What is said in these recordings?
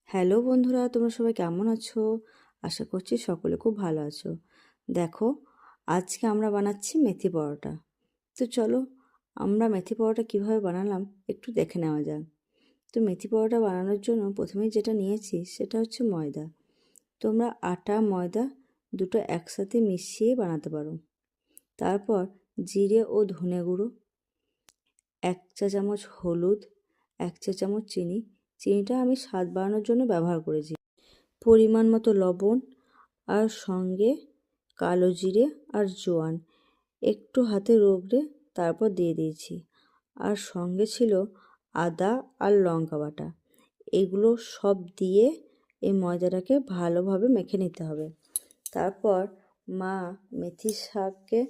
Hello বন্ধুরা, তোমরা সবাই কেমন আছো? আশা করছি সকলে খুব ভালো আছো। দেখো, আজকে আমরা বানাচ্ছি মেথি পরোটা। তো চলো, আমরা মেথি পরোটা কীভাবে বানালাম একটু দেখে নেওয়া যাক। তো মেথি পরোটা বানানোর জন্য প্রথমেই যেটা নিয়েছি সেটা হচ্ছে ময়দা। তোমরা আটা ময়দা দুটো একসাথে মিশিয়ে বানাতে পারো। তারপর জিরে ও ধনে গুঁড়ো, 1 চা চামচ হলুদ, 1 চা চামচ চিনি। চিনিটা আমি স্বাদ বাড়ানোর জন্য ব্যবহার করেছি। পরিমাণ মতো লবণ, আর সঙ্গে কালো জিরে আর জোয়ান একটু হাতে রগড়ে তারপর দিয়ে দিয়েছি। আর সঙ্গে ছিল আদা আর লঙ্কা বাটা। এগুলো সব দিয়ে এই ময়দাটাকে ভালোভাবে মেখে নিতে হবে। তারপর মা মেথি শাককে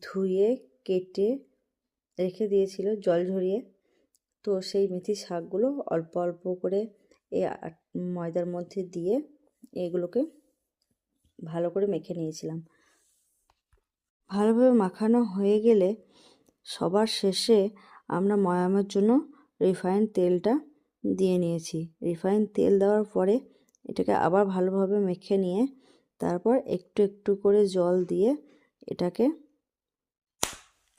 ধুয়ে কেটে রেখে দিয়েছিল জল ঝরিয়ে। তো সেই মেথি শাকগুলো অল্প অল্প করে এই ময়দার মধ্যে দিয়ে এগুলোকে ভালো করে মেখে নিয়েছিলাম। ভালোভাবে মাখানো হয়ে গেলে সবার শেষে আমরা ময়ামের জন্য রিফাইন তেলটা দিয়ে নিয়েছি। রিফাইন তেল দেওয়ার পরে এটাকে আবার ভালোভাবে মেখে নিয়ে তারপর একটু একটু করে জল দিয়ে এটাকে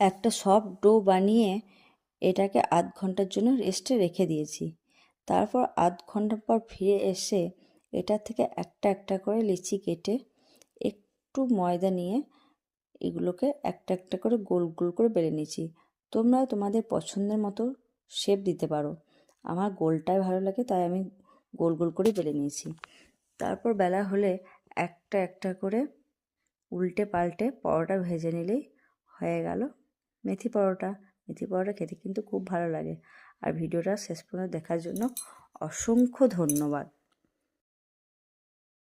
একটা সফট ডো বানিয়ে এটাকে আধ ঘন্টার জন্য রেস্টে রেখে দিয়েছি। তারপর আধ ঘন্টা পর ফিরে এসে এটা থেকে একটা একটা করে লিচি কেটে একটু ময়দা নিয়ে এগুলোকে একটা একটা করে গোল গোল করে বেলে নিয়েছি। তোমরা তোমাদের পছন্দের মতো শেপ দিতে পারো। আমার গোলটাই ভালো লাগে, তাই আমি গোল গোল করে বেলে নিয়েছি। তারপর বেলা হলে একটা একটা করে উল্টে পাল্টে পরোটা ভেজে নিলেই হয়ে গেল মেথি পরোটা। মেথি পরোটা খেতে কিন্তু খুব ভালো লাগে। আর ভিডিওটা শেষ পর্যন্ত দেখার জন্য অসংখ্য ধন্যবাদ।